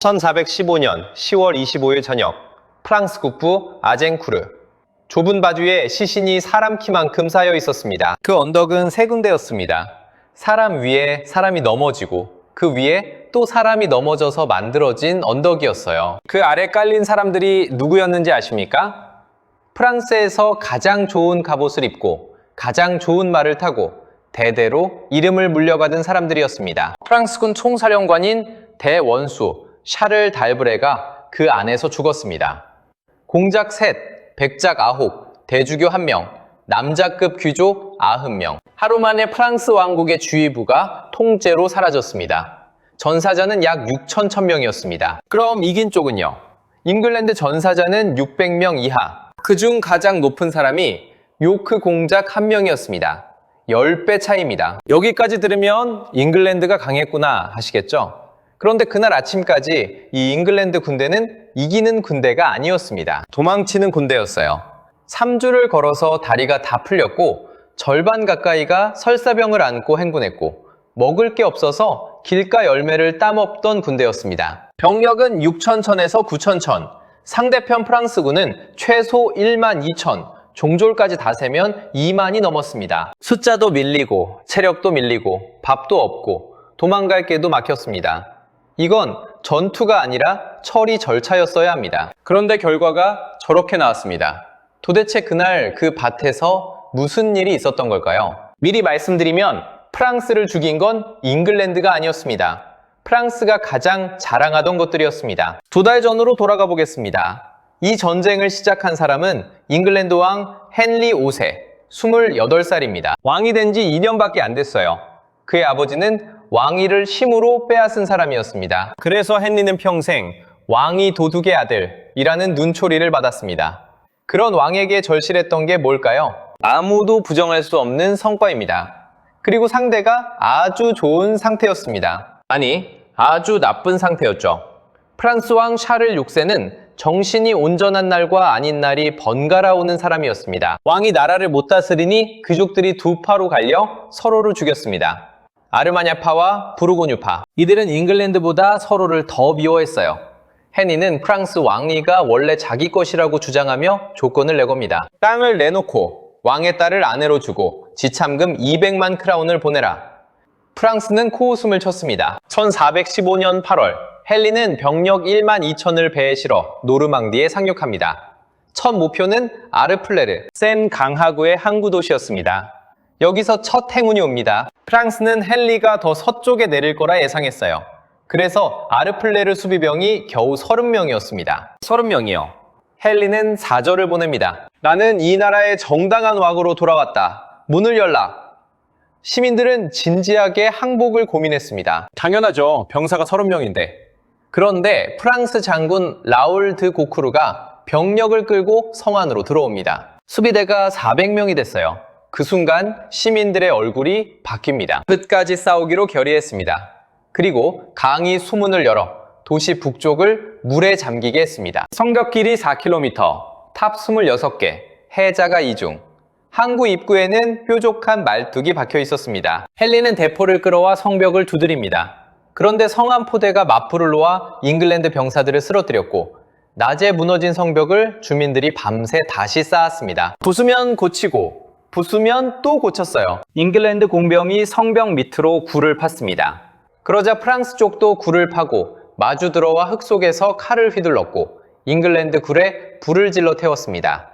1415년 10월 25일 저녁, 프랑스 국부 아젠쿠르. 좁은 바주에 시신이 사람 키만큼 쌓여 있었습니다. 그 언덕은 세 군데였습니다. 사람 위에 사람이 넘어지고 그 위에 또 사람이 넘어져서 만들어진 언덕이었어요. 그 아래 깔린 사람들이 누구였는지 아십니까? 프랑스에서 가장 좋은 갑옷을 입고 가장 좋은 말을 타고 대대로 이름을 물려받은 사람들이었습니다. 프랑스군 총사령관인 대원수 샤를 달브레가 그 안에서 죽었습니다. 공작 셋, 백작 9, 대주교 1명, 남자급 귀족 90명. 하루 만에 프랑스 왕국의 주의부가 통째로 사라졌습니다. 전사자는 약 6,000명이었습니다. 그럼 이긴 쪽은요? 잉글랜드 전사자는 600명 이하. 그중 가장 높은 사람이 요크 공작 1명이었습니다. 10배 차이입니다. 여기까지 들으면 잉글랜드가 강했구나 하시겠죠? 그런데 그날 아침까지 이 잉글랜드 군대는 이기는 군대가 아니었습니다. 도망치는 군대였어요. 3주를 걸어서 다리가 다 풀렸고 절반 가까이가 설사병을 안고 행군했고 먹을 게 없어서 길가 열매를 따먹던 군대였습니다. 병력은 6,000천에서 9,000천, 상대편 프랑스군은 최소 1만 2천, 종졸까지 다 세면 2만이 넘었습니다. 숫자도 밀리고 체력도 밀리고 밥도 없고 도망갈 길도 막혔습니다. 이건 전투가 아니라 처리 절차였어야 합니다. 그런데 결과가 저렇게 나왔습니다. 도대체 그날 그 밭에서 무슨 일이 있었던 걸까요? 미리 말씀드리면 프랑스를 죽인 건 잉글랜드가 아니었습니다. 프랑스가 가장 자랑하던 것들이었습니다. 2달 전으로 돌아가 보겠습니다. 이 전쟁을 시작한 사람은 잉글랜드 왕 헨리 5세, 28살입니다. 왕이 된 지 2년밖에 안 됐어요. 그의 아버지는 왕위를 힘으로 빼앗은 사람이었습니다. 그래서 헨리는 평생 왕이 도둑의 아들이라는 눈초리를 받았습니다. 그런 왕에게 절실했던 게 뭘까요? 아무도 부정할 수 없는 성과입니다. 그리고 상대가 아주 좋은 상태였습니다. 아니, 아주 나쁜 상태였죠. 프랑스 왕 샤를 6세는 정신이 온전한 날과 아닌 날이 번갈아 오는 사람이었습니다. 왕이 나라를 못 다스리니 귀족들이 두 파로 갈려 서로를 죽였습니다. 아르마냐파와 부르고뉴파. 이들은 잉글랜드보다 서로를 더 미워했어요. 헨리는 프랑스 왕위가 원래 자기 것이라고 주장하며 조건을 내겁니다. 땅을 내놓고 왕의 딸을 아내로 주고 지참금 200만 크라운을 보내라. 프랑스는 코웃음을 쳤습니다. 1415년 8월 헨리는 병력 1만 2천을 배에 실어 노르망디에 상륙합니다. 첫 목표는 아르플레르, 센 강하구의 항구 도시였습니다. 여기서 첫 행운이 옵니다. 프랑스는 헨리가 더 서쪽에 내릴 거라 예상했어요. 그래서 아르플레르 수비병이 겨우 30명이었습니다. 30명이요. 헨리는 사절을 보냅니다. 나는 이 나라의 정당한 왕으로 돌아왔다. 문을 열라. 시민들은 진지하게 항복을 고민했습니다. 당연하죠. 병사가 30명인데. 그런데 프랑스 장군 라울 드 고쿠르가 병력을 끌고 성 안으로 들어옵니다. 수비대가 400명이 됐어요. 그 순간 시민들의 얼굴이 바뀝니다. 끝까지 싸우기로 결의했습니다. 그리고 강이 수문을 열어 도시 북쪽을 물에 잠기게 했습니다. 성벽 길이 4km, 탑 26개, 해자가 2중. 항구 입구에는 뾰족한 말뚝이 박혀 있었습니다. 헨리는 대포를 끌어와 성벽을 두드립니다. 그런데 성안 포대가 마풀을 놓아 잉글랜드 병사들을 쓰러뜨렸고 낮에 무너진 성벽을 주민들이 밤새 다시 쌓았습니다. 부수면 고치고 부수면 또 고쳤어요. 잉글랜드 공병이 성벽 밑으로 굴을 팠습니다. 그러자 프랑스 쪽도 굴을 파고 마주 들어와 흙 속에서 칼을 휘둘렀고 잉글랜드 굴에 불을 질러 태웠습니다.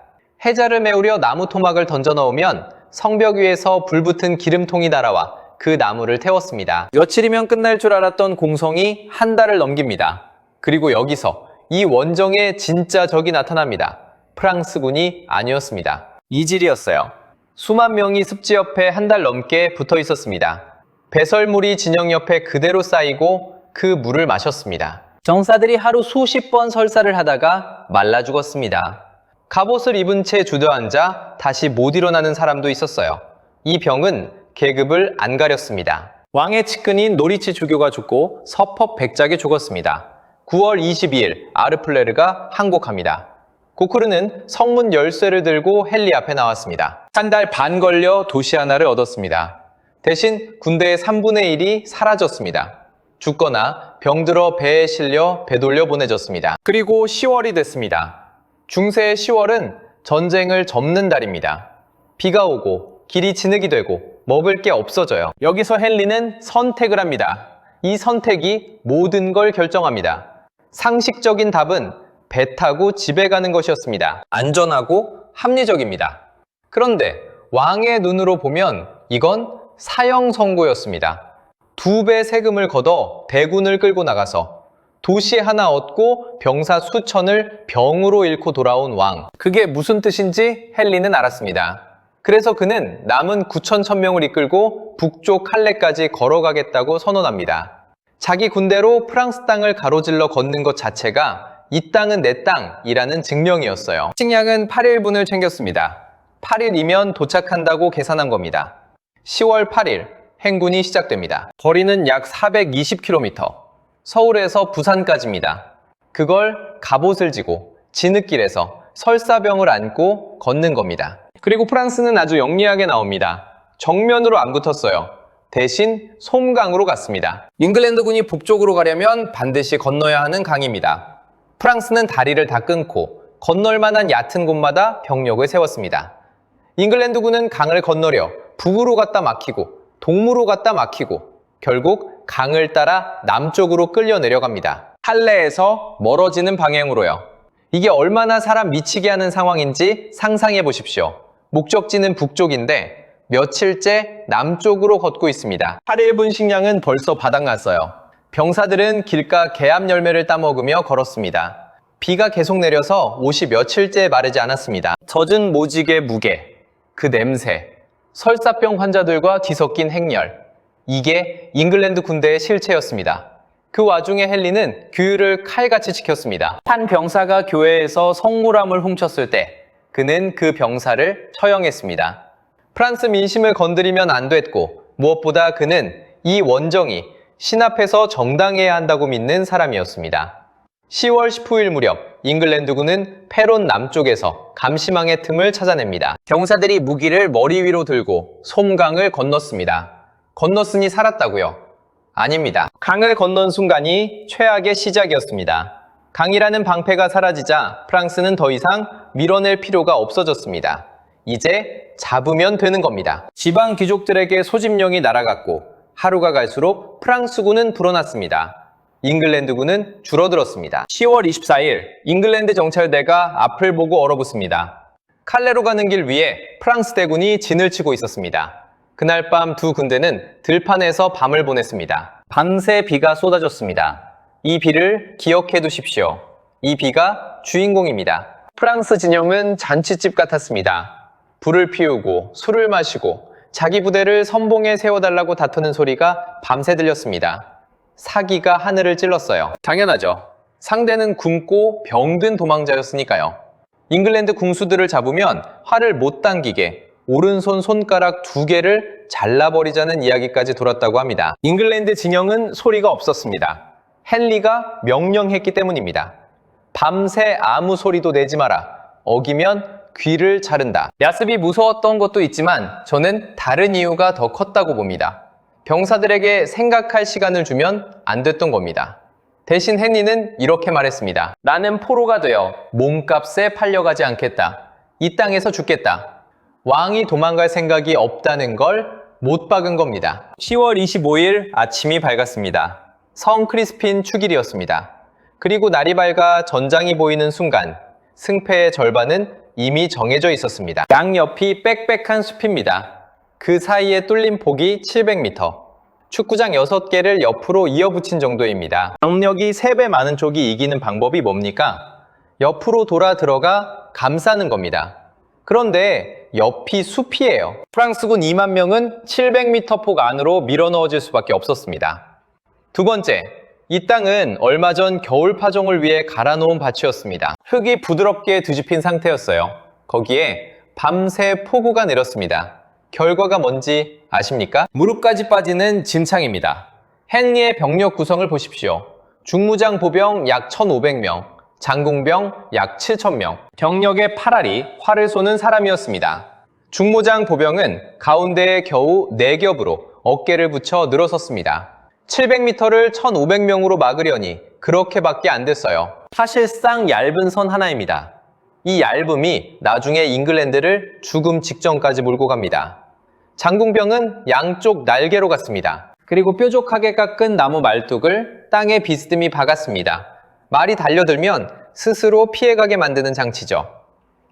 해자를 메우려 나무 토막을 던져 넣으면 성벽 위에서 불붙은 기름통이 날아와 그 나무를 태웠습니다. 며칠이면 끝날 줄 알았던 공성이 한 달을 넘깁니다. 그리고 여기서 이 원정의 진짜 적이 나타납니다. 프랑스군이 아니었습니다. 이질이었어요. 수만 명이 습지 옆에 한 달 넘게 붙어 있었습니다. 배설물이 진영 옆에 그대로 쌓이고 그 물을 마셨습니다. 정사들이 하루 수십 번 설사를 하다가 말라 죽었습니다. 갑옷을 입은 채 주저앉아 다시 못 일어나는 사람도 있었어요. 이 병은 계급을 안 가렸습니다. 왕의 측근인 노리치 주교가 죽고 서퍼 백작이 죽었습니다. 9월 22일 아르플레르가 항복합니다. 고쿠르는 성문 열쇠를 들고 헨리 앞에 나왔습니다. 한 달 반 걸려 도시 하나를 얻었습니다. 대신 군대의 3분의 1이 사라졌습니다. 죽거나 병들어 배에 실려 배돌려 보내졌습니다. 그리고 10월이 됐습니다. 중세의 10월은 전쟁을 접는 달입니다. 비가 오고 길이 진흙이 되고 먹을 게 없어져요. 여기서 헨리는 선택을 합니다. 이 선택이 모든 걸 결정합니다. 상식적인 답은 배 타고 집에 가는 것이었습니다. 안전하고 합리적입니다. 그런데 왕의 눈으로 보면 이건 사형 선고였습니다. 2배 세금을 걷어 대군을 끌고 나가서 도시 하나 얻고 병사 수천을 병으로 잃고 돌아온 왕. 그게 무슨 뜻인지 헨리는 알았습니다. 그래서 그는 남은 9,100명을 이끌고 북쪽 칼레까지 걸어가겠다고 선언합니다. 자기 군대로 프랑스 땅을 가로질러 걷는 것 자체가 이 땅은 내 땅이라는 증명이었어요. 식량은 8일분을 챙겼습니다. 8일이면 도착한다고 계산한 겁니다. 10월 8일 행군이 시작됩니다. 거리는 약 420km, 서울에서 부산까지입니다. 그걸 갑옷을 지고 진흙길에서 설사병을 안고 걷는 겁니다. 그리고 프랑스는 아주 영리하게 나옵니다. 정면으로 안 붙었어요. 대신 솜강으로 갔습니다. 잉글랜드군이 북쪽으로 가려면 반드시 건너야 하는 강입니다. 프랑스는 다리를 다 끊고 건널 만한 얕은 곳마다 병력을 세웠습니다. 잉글랜드군은 강을 건너려 북으로 갔다 막히고 동무로 갔다 막히고 결국 강을 따라 남쪽으로 끌려 내려갑니다. 칼레에서 멀어지는 방향으로요. 이게 얼마나 사람 미치게 하는 상황인지 상상해 보십시오. 목적지는 북쪽인데 며칠째 남쪽으로 걷고 있습니다. 8일분 식량은 벌써 바닥났어요. 병사들은 길가 개암 열매를 따먹으며 걸었습니다. 비가 계속 내려서 옷이 며칠째 마르지 않았습니다. 젖은 모직의 무게, 그 냄새, 설사병 환자들과 뒤섞인 행렬, 이게 잉글랜드 군대의 실체였습니다. 그 와중에 헨리는 규율을 칼같이 지켰습니다. 한 병사가 교회에서 성물함을 훔쳤을 때 그는 그 병사를 처형했습니다. 프랑스 민심을 건드리면 안 됐고 무엇보다 그는 이 원정이 신 앞에서 정당해야 한다고 믿는 사람이었습니다. 10월 19일 무렵 잉글랜드군은 페론 남쪽에서 감시망의 틈을 찾아냅니다. 병사들이 무기를 머리 위로 들고 솜강을 건넜습니다. 건넜으니 살았다고요? 아닙니다. 강을 건넌 순간이 최악의 시작이었습니다. 강이라는 방패가 사라지자 프랑스는 더 이상 밀어낼 필요가 없어졌습니다. 이제 잡으면 되는 겁니다. 지방 귀족들에게 소집령이 날아갔고 하루가 갈수록 프랑스군은 불어났습니다. 잉글랜드군은 줄어들었습니다. 10월 24일 잉글랜드 정찰대가 앞을 보고 얼어붙습니다. 칼레로 가는 길 위에 프랑스 대군이 진을 치고 있었습니다. 그날 밤 두 군대는 들판에서 밤을 보냈습니다. 밤새 비가 쏟아졌습니다. 이 비를 기억해 두십시오. 이 비가 주인공입니다. 프랑스 진영은 잔치집 같았습니다. 불을 피우고 술을 마시고 자기 부대를 선봉에 세워달라고 다투는 소리가 밤새 들렸습니다. 사기가 하늘을 찔렀어요. 당연하죠. 상대는 굶고 병든 도망자였으니까요. 잉글랜드 궁수들을 잡으면 활을 못 당기게 오른손 손가락 2개를 잘라버리자는 이야기까지 돌았다고 합니다. 잉글랜드 진영은 소리가 없었습니다. 헨리가 명령했기 때문입니다. 밤새 아무 소리도 내지 마라. 어기면 귀를 자른다. 야습이 무서웠던 것도 있지만 저는 다른 이유가 더 컸다고 봅니다. 병사들에게 생각할 시간을 주면 안 됐던 겁니다. 대신 헨리는 이렇게 말했습니다. 나는 포로가 되어 몸값에 팔려가지 않겠다. 이 땅에서 죽겠다. 왕이 도망갈 생각이 없다는 걸 못 박은 겁니다. 10월 25일 아침이 밝았습니다. 성 크리스핀 축일이었습니다. 그리고 날이 밝아 전장이 보이는 순간 승패의 절반은 이미 정해져 있었습니다. 양옆이 빽빽한 숲입니다. 그 사이에 뚫린 폭이 700m. 축구장 6개를 옆으로 이어붙인 정도입니다. 병력이 3배 많은 쪽이 이기는 방법이 뭡니까? 옆으로 돌아 들어가 감싸는 겁니다. 그런데 옆이 숲이에요. 프랑스군 2만 명은 700m 폭 안으로 밀어넣어질 수밖에 없었습니다. 두 번째, 이 땅은 얼마 전 겨울 파종을 위해 갈아놓은 밭이었습니다. 흙이 부드럽게 뒤집힌 상태였어요. 거기에 밤새 폭우가 내렸습니다. 결과가 뭔지 아십니까? 무릎까지 빠지는 진창입니다. 헨리의 병력 구성을 보십시오. 중무장 보병 약 1,500명, 장궁병 약 7,000명, 병력의 8알이 활을 쏘는 사람이었습니다. 중무장 보병은 가운데에 겨우 4겹으로 어깨를 붙여 늘어섰습니다. 700m를 1500명으로 막으려니 그렇게밖에 안 됐어요. 사실상 얇은 선 하나입니다. 이 얇음이 나중에 잉글랜드를 죽음 직전까지 몰고 갑니다. 장궁병은 양쪽 날개로 갔습니다. 그리고 뾰족하게 깎은 나무 말뚝을 땅에 비스듬히 박았습니다. 말이 달려들면 스스로 피해가게 만드는 장치죠.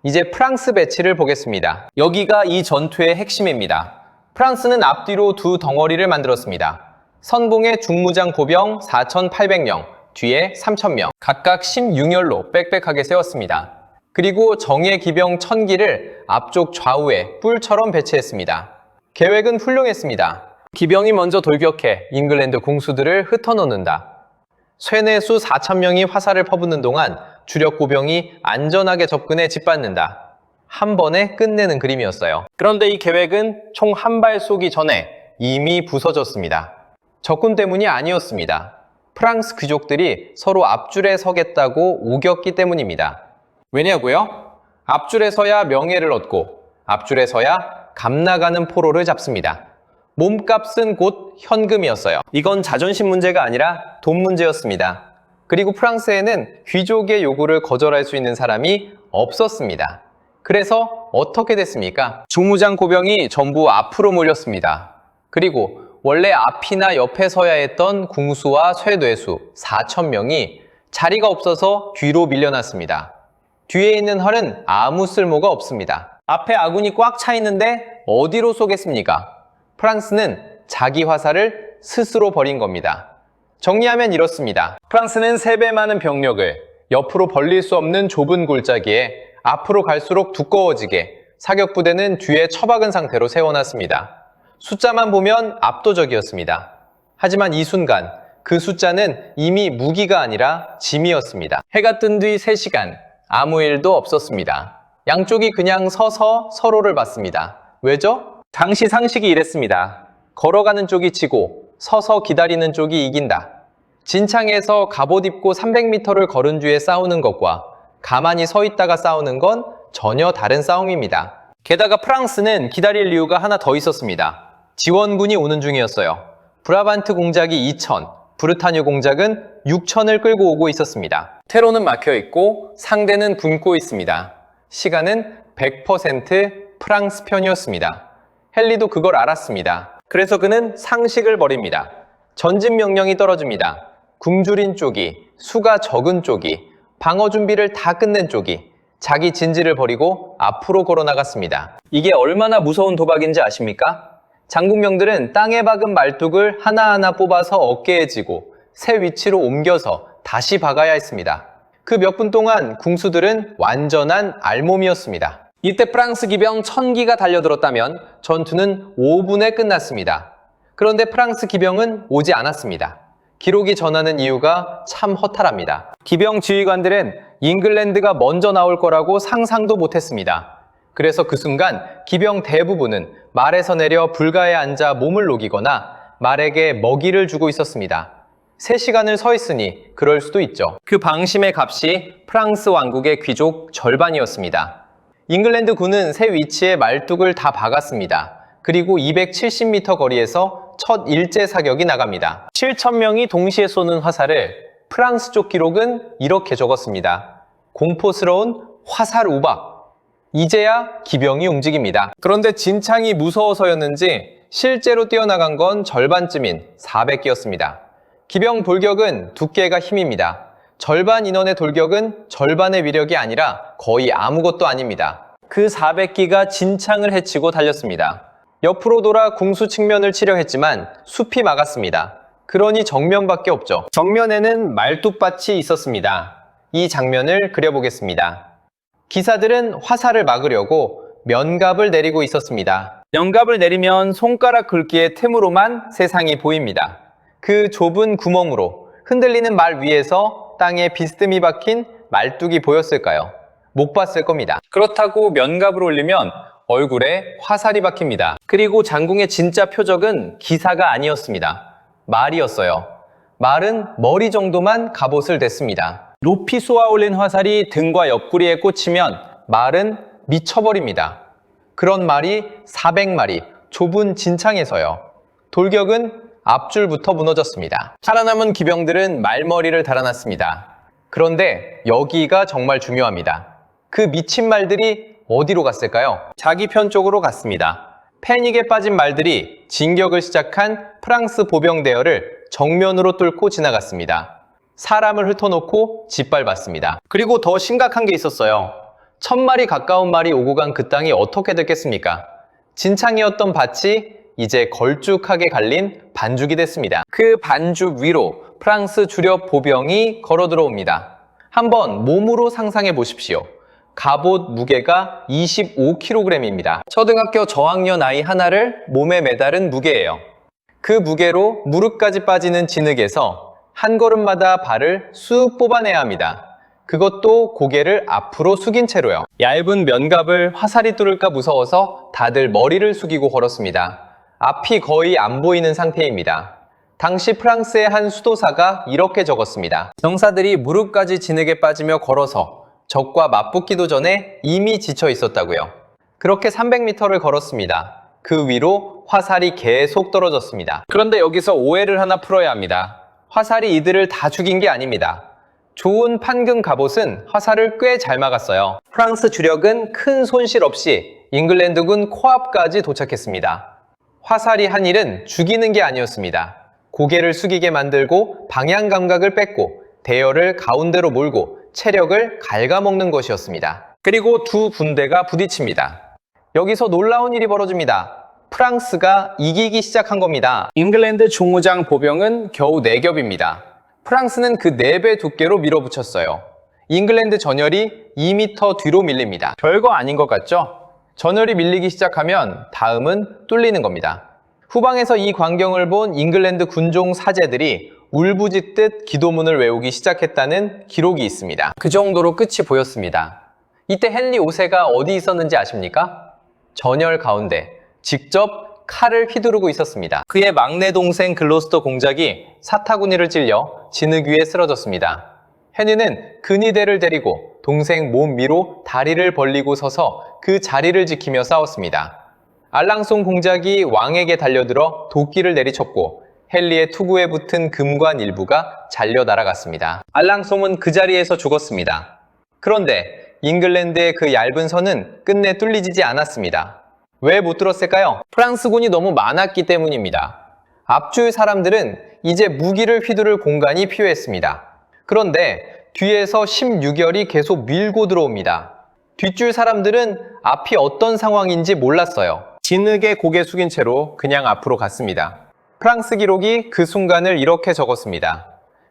이제 프랑스 배치를 보겠습니다. 여기가 이 전투의 핵심입니다. 프랑스는 앞뒤로 두 덩어리를 만들었습니다. 선봉에 중무장 고병 4,800명, 뒤에 3,000명, 각각 16열로 빽빽하게 세웠습니다. 그리고 정예 기병 1000기를 앞쪽 좌우에 뿔처럼 배치했습니다. 계획은 훌륭했습니다. 기병이 먼저 돌격해 잉글랜드 공수들을 흩어놓는다. 쇠내수 4,000명이 화살을 퍼붓는 동안 주력 고병이 안전하게 접근해 짓밟는다. 한 번에 끝내는 그림이었어요. 그런데 이 계획은 총 한 발 쏘기 전에 이미 부서졌습니다. 적군 때문이 아니었습니다. 프랑스 귀족들이 서로 앞줄에 서겠다고 우겼기 때문입니다. 왜냐고요? 앞줄에 서야 명예를 얻고 앞줄에 서야 값나가는 포로를 잡습니다. 몸값은 곧 현금이었어요. 이건 자존심 문제가 아니라 돈 문제였습니다. 그리고 프랑스에는 귀족의 요구를 거절할 수 있는 사람이 없었습니다. 그래서 어떻게 됐습니까? 중무장 고병이 전부 앞으로 몰렸습니다. 그리고 원래 앞이나 옆에 서야 했던 궁수와 쇠뇌수 4,000명이 자리가 없어서 뒤로 밀려났습니다. 뒤에 있는 활은 아무 쓸모가 없습니다. 앞에 아군이 꽉 차 있는데 어디로 쏘겠습니까? 프랑스는 자기 화살을 스스로 버린 겁니다. 정리하면 이렇습니다. 프랑스는 3배 많은 병력을 옆으로 벌릴 수 없는 좁은 골짜기에 앞으로 갈수록 두꺼워지게 사격부대는 뒤에 처박은 상태로 세워놨습니다. 숫자만 보면 압도적이었습니다. 하지만 이 순간 그 숫자는 이미 무기가 아니라 짐이었습니다. 해가 뜬 뒤 3시간, 아무 일도 없었습니다. 양쪽이 그냥 서서 서로를 봤습니다. 왜죠? 당시 상식이 이랬습니다. 걸어가는 쪽이 지고 서서 기다리는 쪽이 이긴다. 진창에서 갑옷 입고 300m를 걸은 뒤에 싸우는 것과 가만히 서 있다가 싸우는 건 전혀 다른 싸움입니다. 게다가 프랑스는 기다릴 이유가 하나 더 있었습니다. 지원군이 오는 중이었어요. 브라반트 공작이 2,000, 브르타뉴 공작은 6,000을 끌고 오고 있었습니다. 테로는 막혀있고 상대는 굶고 있습니다. 시간은 100% 프랑스 편이었습니다. 헨리도 그걸 알았습니다. 그래서 그는 상식을 버립니다. 전진 명령이 떨어집니다. 굶주린 쪽이, 수가 적은 쪽이, 방어 준비를 다 끝낸 쪽이 자기 진지를 버리고 앞으로 걸어나갔습니다. 이게 얼마나 무서운 도박인지 아십니까? 장군명들은 땅에 박은 말뚝을 하나하나 뽑아서 어깨에 지고 새 위치로 옮겨서 다시 박아야 했습니다. 그 몇 분 동안 궁수들은 완전한 알몸이었습니다. 이때 프랑스 기병 1000기가 달려들었다면 전투는 5분에 끝났습니다. 그런데 프랑스 기병은 오지 않았습니다. 기록이 전하는 이유가 참 허탈합니다. 기병 지휘관들은 잉글랜드가 먼저 나올 거라고 상상도 못했습니다. 그래서 그 순간 기병 대부분은 말에서 내려 불가에 앉아 몸을 녹이거나 말에게 먹이를 주고 있었습니다. 3시간을 서 있으니 그럴 수도 있죠. 그 방심의 값이 프랑스 왕국의 귀족 절반이었습니다. 잉글랜드 군은 새 위치에 말뚝을 다 박았습니다. 그리고 270m 거리에서 첫 일제 사격이 나갑니다. 7,000명이 동시에 쏘는 화살을 프랑스 쪽 기록은 이렇게 적었습니다. 공포스러운 화살 우박. 이제야 기병이 움직입니다. 그런데 진창이 무서워서였는지 실제로 뛰어나간 건 절반쯤인 400기였습니다. 기병 돌격은 두께가 힘입니다. 절반 인원의 돌격은 절반의 위력이 아니라 거의 아무것도 아닙니다. 그 400기가 진창을 해치고 달렸습니다. 옆으로 돌아 궁수 측면을 치려 했지만 숲이 막았습니다. 그러니 정면밖에 없죠. 정면에는 말뚝밭이 있었습니다. 이 장면을 그려보겠습니다. 기사들은 화살을 막으려고 면갑을 내리고 있었습니다. 면갑을 내리면 손가락 굵기의 틈으로만 세상이 보입니다. 그 좁은 구멍으로 흔들리는 말 위에서 땅에 비스듬히 박힌 말뚝이 보였을까요? 못 봤을 겁니다. 그렇다고 면갑을 올리면 얼굴에 화살이 박힙니다. 그리고 장궁의 진짜 표적은 기사가 아니었습니다. 말이었어요. 말은 머리 정도만 갑옷을 댔습니다. 높이 쏘아 올린 화살이 등과 옆구리에 꽂히면 말은 미쳐버립니다. 그런 말이 400마리 좁은 진창에서요. 돌격은 앞줄부터 무너졌습니다. 살아남은 기병들은 말머리를 달아났습니다. 그런데 여기가 정말 중요합니다. 그 미친 말들이 어디로 갔을까요? 자기 편 쪽으로 갔습니다. 패닉에 빠진 말들이 진격을 시작한 프랑스 보병 대열을 정면으로 뚫고 지나갔습니다. 사람을 흩어놓고 짓밟았습니다. 그리고 더 심각한 게 있었어요. 1000마리 가까운 말이 오고 간 그 땅이 어떻게 됐겠습니까? 진창이었던 밭이 이제 걸쭉하게 갈린 반죽이 됐습니다. 그 반죽 위로 프랑스 주력 보병이 걸어 들어옵니다. 한번 몸으로 상상해 보십시오. 갑옷 무게가 25kg입니다. 초등학교 저학년 아이 하나를 몸에 매달은 무게예요. 그 무게로 무릎까지 빠지는 진흙에서 한 걸음마다 발을 쑥 뽑아내야 합니다. 그것도 고개를 앞으로 숙인 채로요. 얇은 면갑을 화살이 뚫을까 무서워서 다들 머리를 숙이고 걸었습니다. 앞이 거의 안 보이는 상태입니다. 당시 프랑스의 한 수도사가 이렇게 적었습니다. 병사들이 무릎까지 진흙에 빠지며 걸어서 적과 맞붙기도 전에 이미 지쳐 있었다고요. 그렇게 300m를 걸었습니다. 그 위로 화살이 계속 떨어졌습니다. 그런데 여기서 오해를 하나 풀어야 합니다. 화살이 이들을 다 죽인 게 아닙니다. 좋은 판금 갑옷은 화살을 꽤 잘 막았어요. 프랑스 주력은 큰 손실 없이 잉글랜드군 코앞까지 도착했습니다. 화살이 한 일은 죽이는 게 아니었습니다. 고개를 숙이게 만들고 방향 감각을 뺏고 대열을 가운데로 몰고 체력을 갉아먹는 것이었습니다. 그리고 두 군대가 부딪힙니다. 여기서 놀라운 일이 벌어집니다. 프랑스가 이기기 시작한 겁니다. 잉글랜드 중무장 보병은 겨우 4겹입니다. 프랑스는 그 4배 두께로 밀어붙였어요. 잉글랜드 전열이 2m 뒤로 밀립니다. 별거 아닌 것 같죠? 전열이 밀리기 시작하면 다음은 뚫리는 겁니다. 후방에서 이 광경을 본 잉글랜드 군종 사제들이 울부짖듯 기도문을 외우기 시작했다는 기록이 있습니다. 그 정도로 끝이 보였습니다. 이때 헨리 5세가 어디 있었는지 아십니까? 전열 가운데 직접 칼을 휘두르고 있었습니다. 그의 막내 동생 글로스터 공작이 사타구니를 찔려 진흙 위에 쓰러졌습니다. 헨리는 근위대를 데리고 동생 몸 위로 다리를 벌리고 서서 그 자리를 지키며 싸웠습니다. 알랑송 공작이 왕에게 달려들어 도끼를 내리쳤고 헨리의 투구에 붙은 금관 일부가 잘려 날아갔습니다. 알랑송은 그 자리에서 죽었습니다. 그런데 잉글랜드의 그 얇은 선은 끝내 뚫리지 않았습니다. 왜 못 뚫었을까요? 프랑스군이 너무 많았기 때문입니다. 앞줄 사람들은 이제 무기를 휘두를 공간이 필요했습니다. 그런데 뒤에서 16열이 계속 밀고 들어옵니다. 뒷줄 사람들은 앞이 어떤 상황인지 몰랐어요. 진흙에 고개 숙인 채로 그냥 앞으로 갔습니다. 프랑스 기록이 그 순간을 이렇게 적었습니다.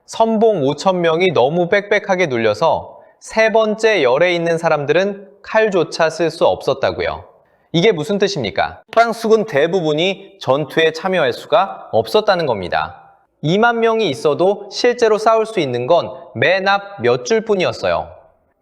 선봉 5,000명이 너무 빽빽하게 눌려서 세 번째 열에 있는 사람들은 칼조차 쓸 수 없었다고요. 이게 무슨 뜻입니까? 프랑스군 대부분이 전투에 참여할 수가 없었다는 겁니다. 2만 명이 있어도 실제로 싸울 수 있는 건 맨 앞 몇 줄뿐이었어요.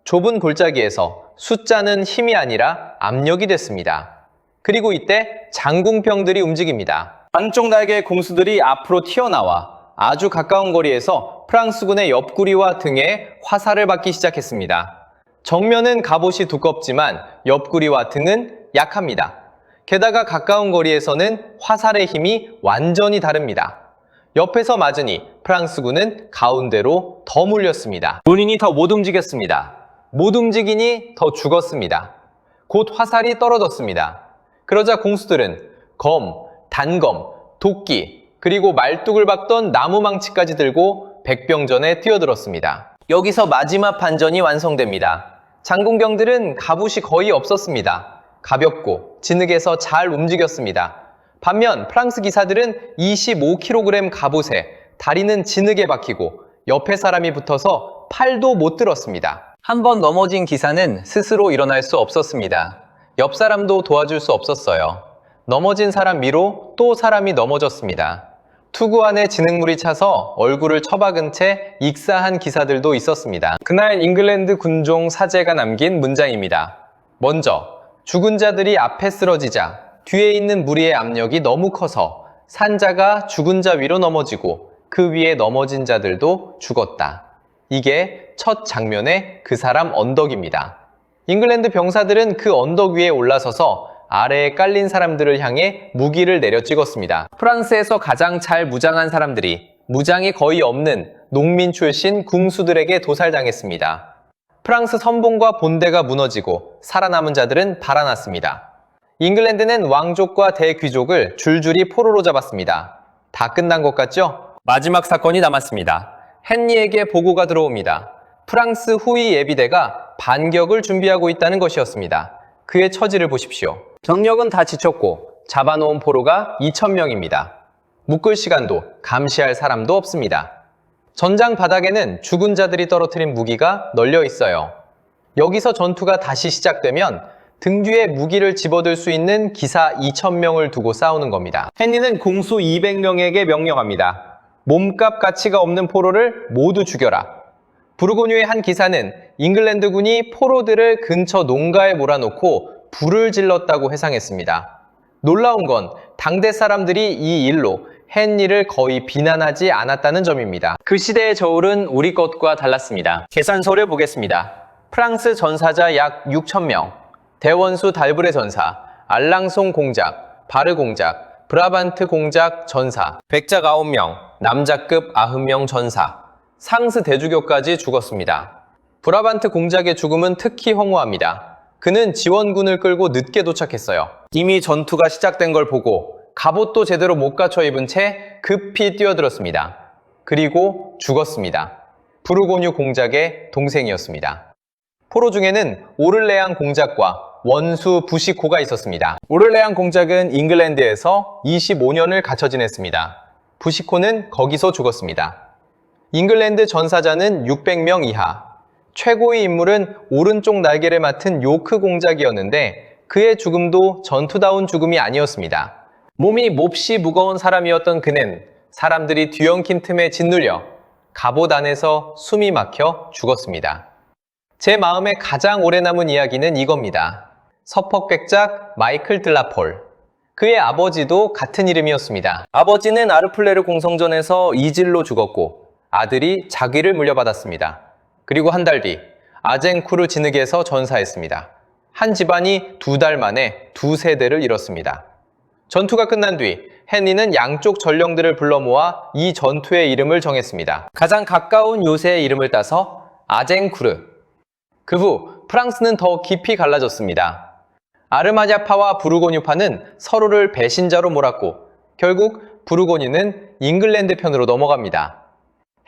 좁은 골짜기에서 숫자는 힘이 아니라 압력이 됐습니다. 그리고 이때 장궁병들이 움직입니다. 반쪽 날개의 공수들이 앞으로 튀어나와 아주 가까운 거리에서 프랑스군의 옆구리와 등에 화살을 받기 시작했습니다. 정면은 갑옷이 두껍지만 옆구리와 등은 약합니다. 게다가 가까운 거리에서는 화살의 힘이 완전히 다릅니다. 옆에서 맞으니 프랑스군은 가운데로 더 몰렸습니다. 군인이 더 못 움직였습니다. 못 움직이니 더 죽었습니다. 곧 화살이 떨어졌습니다. 그러자 공수들은 검, 단검, 도끼, 그리고 말뚝을 박던 나무망치까지 들고 백병전에 뛰어들었습니다. 여기서 마지막 반전이 완성됩니다. 장군병들은 갑옷이 거의 없었습니다. 가볍고 진흙에서 잘 움직였습니다. 반면 프랑스 기사들은 25kg 갑옷에 다리는 진흙에 박히고 옆에 사람이 붙어서 팔도 못 들었습니다. 한 번 넘어진 기사는 스스로 일어날 수 없었습니다. 옆 사람도 도와줄 수 없었어요. 넘어진 사람 위로 또 사람이 넘어졌습니다. 투구 안에 진흙물이 차서 얼굴을 처박은 채 익사한 기사들도 있었습니다. 그날 잉글랜드 군종 사제가 남긴 문장입니다. 먼저, 죽은 자들이 앞에 쓰러지자 뒤에 있는 무리의 압력이 너무 커서 산자가 죽은 자 위로 넘어지고 그 위에 넘어진 자들도 죽었다. 이게 첫 장면의 그 사람 언덕입니다. 잉글랜드 병사들은 그 언덕 위에 올라서서 아래에 깔린 사람들을 향해 무기를 내려 찍었습니다. 프랑스에서 가장 잘 무장한 사람들이 무장이 거의 없는 농민 출신 궁수들에게 도살당했습니다. 프랑스 선봉과 본대가 무너지고 살아남은 자들은 달아났습니다. 잉글랜드는 왕족과 대귀족을 줄줄이 포로로 잡았습니다. 다 끝난 것 같죠? 마지막 사건이 남았습니다. 헨리에게 보고가 들어옵니다. 프랑스 후위 예비대가 반격을 준비하고 있다는 것이었습니다. 그의 처지를 보십시오. 병력은 다 지쳤고 잡아놓은 포로가 2,000명입니다. 묶을 시간도 감시할 사람도 없습니다. 전장 바닥에는 죽은 자들이 떨어뜨린 무기가 널려 있어요. 여기서 전투가 다시 시작되면 등 뒤에 무기를 집어들 수 있는 기사 2,000명을 두고 싸우는 겁니다. 헨리는 공수 200명에게 명령합니다. 몸값 가치가 없는 포로를 모두 죽여라. 부르고뉴의 한 기사는 잉글랜드군이 포로들을 근처 농가에 몰아놓고 불을 질렀다고 회상했습니다. 놀라운 건 당대 사람들이 이 일로 헨리를 거의 비난하지 않았다는 점입니다. 그 시대의 저울은 우리 것과 달랐습니다. 계산서를 보겠습니다. 프랑스 전사자 약 6,000명, 대원수 달브레 전사, 알랑송 공작, 바르 공작, 브라반트 공작 전사, 백작 9명, 남자급 90명 전사, 상스 대주교까지 죽었습니다. 브라반트 공작의 죽음은 특히 허무합니다. 그는 지원군을 끌고 늦게 도착했어요. 이미 전투가 시작된 걸 보고 갑옷도 제대로 못 갖춰 입은 채 급히 뛰어들었습니다. 그리고 죽었습니다. 부르고뉴 공작의 동생이었습니다. 포로 중에는 오를레앙 공작과 원수 부시코가 있었습니다. 오를레앙 공작은 잉글랜드에서 25년을 갇혀 지냈습니다. 부시코는 거기서 죽었습니다. 잉글랜드 전사자는 600명 이하. 최고의 인물은 오른쪽 날개를 맡은 요크 공작이었는데 그의 죽음도 전투다운 죽음이 아니었습니다. 몸이 몹시 무거운 사람이었던 그는 사람들이 뒤엉킨 틈에 짓눌려 갑옷 안에서 숨이 막혀 죽었습니다. 제 마음에 가장 오래 남은 이야기는 이겁니다. 서퍽백작 마이클 드라폴. 그의 아버지도 같은 이름이었습니다. 아버지는 아르플레르 공성전에서 이질로 죽었고 아들이 자기를 물려받았습니다. 그리고 한 달 뒤 아젠쿠르 진흙에서 전사했습니다. 한 집안이 2달 만에 2세대를 잃었습니다. 전투가 끝난 뒤 헨리는 양쪽 전령들을 불러 모아 이 전투의 이름을 정했습니다. 가장 가까운 요새의 이름을 따서 아젠쿠르. 그 후 프랑스는 더 깊이 갈라졌습니다. 아르마냐파와 부르고뉴파는 서로를 배신자로 몰았고 결국 부르고뉴는 잉글랜드 편으로 넘어갑니다.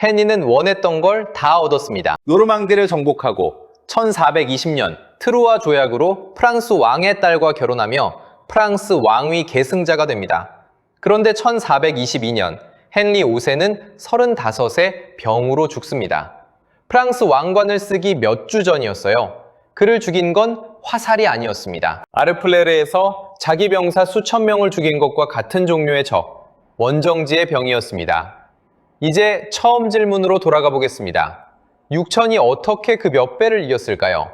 헨리는 원했던 걸 다 얻었습니다. 노르망디를 정복하고 1420년 트루아 조약으로 프랑스 왕의 딸과 결혼하며 프랑스 왕위 계승자가 됩니다. 그런데 1422년 헨리 5세는 35세 병으로 죽습니다. 프랑스 왕관을 쓰기 몇 주 전이었어요. 그를 죽인 건 화살이 아니었습니다. 아르플레르에서 자기 병사 수천 명을 죽인 것과 같은 종류의 적, 원정지의 병이었습니다. 이제 처음 질문으로 돌아가 보겠습니다. 6천이 어떻게 그 몇 배를 이겼을까요?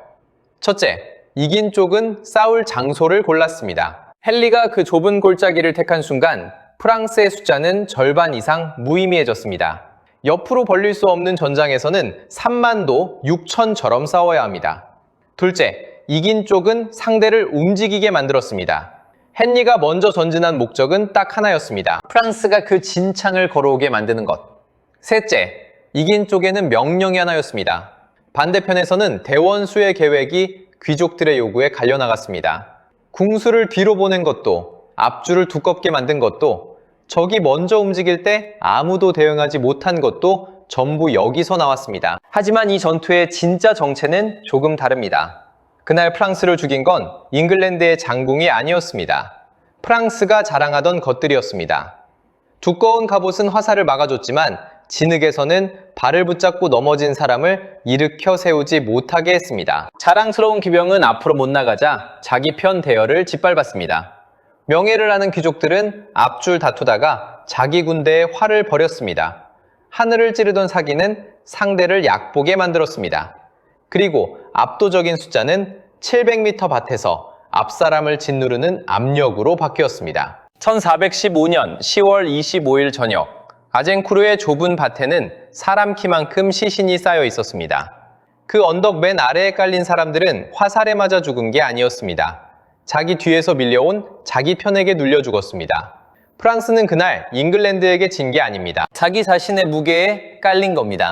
첫째, 이긴 쪽은 싸울 장소를 골랐습니다. 헨리가 그 좁은 골짜기를 택한 순간 프랑스의 숫자는 절반 이상 무의미해졌습니다. 옆으로 벌릴 수 없는 전장에서는 3만도 6천처럼 싸워야 합니다. 둘째, 이긴 쪽은 상대를 움직이게 만들었습니다. 헨리가 먼저 전진한 목적은 딱 하나였습니다. 프랑스가 그 진창을 걸어오게 만드는 것. 셋째, 이긴 쪽에는 명령이 하나였습니다. 반대편에서는 대원수의 계획이 귀족들의 요구에 갈려나갔습니다. 궁수를 뒤로 보낸 것도, 앞줄을 두껍게 만든 것도, 적이 먼저 움직일 때 아무도 대응하지 못한 것도 전부 여기서 나왔습니다. 하지만 이 전투의 진짜 정체는 조금 다릅니다. 그날 프랑스를 죽인 건 잉글랜드의 장궁이 아니었습니다. 프랑스가 자랑하던 것들이었습니다. 두꺼운 갑옷은 화살을 막아줬지만 진흙에서는 발을 붙잡고 넘어진 사람을 일으켜 세우지 못하게 했습니다. 자랑스러운 기병은 앞으로 못 나가자 자기 편 대열을 짓밟았습니다. 명예를 아는 귀족들은 앞줄 다투다가 자기 군대에 활을 버렸습니다. 하늘을 찌르던 사기는 상대를 약보게 만들었습니다. 그리고 압도적인 숫자는 700m 밭에서 앞사람을 짓누르는 압력으로 바뀌었습니다. 1415년 10월 25일 저녁 아젠쿠르의 좁은 밭에는 사람 키만큼 시신이 쌓여 있었습니다. 그 언덕 맨 아래에 깔린 사람들은 화살에 맞아 죽은 게 아니었습니다. 자기 뒤에서 밀려온 자기 편에게 눌려 죽었습니다. 프랑스는 그날 잉글랜드에게 진 게 아닙니다. 자기 자신의 무게에 깔린 겁니다.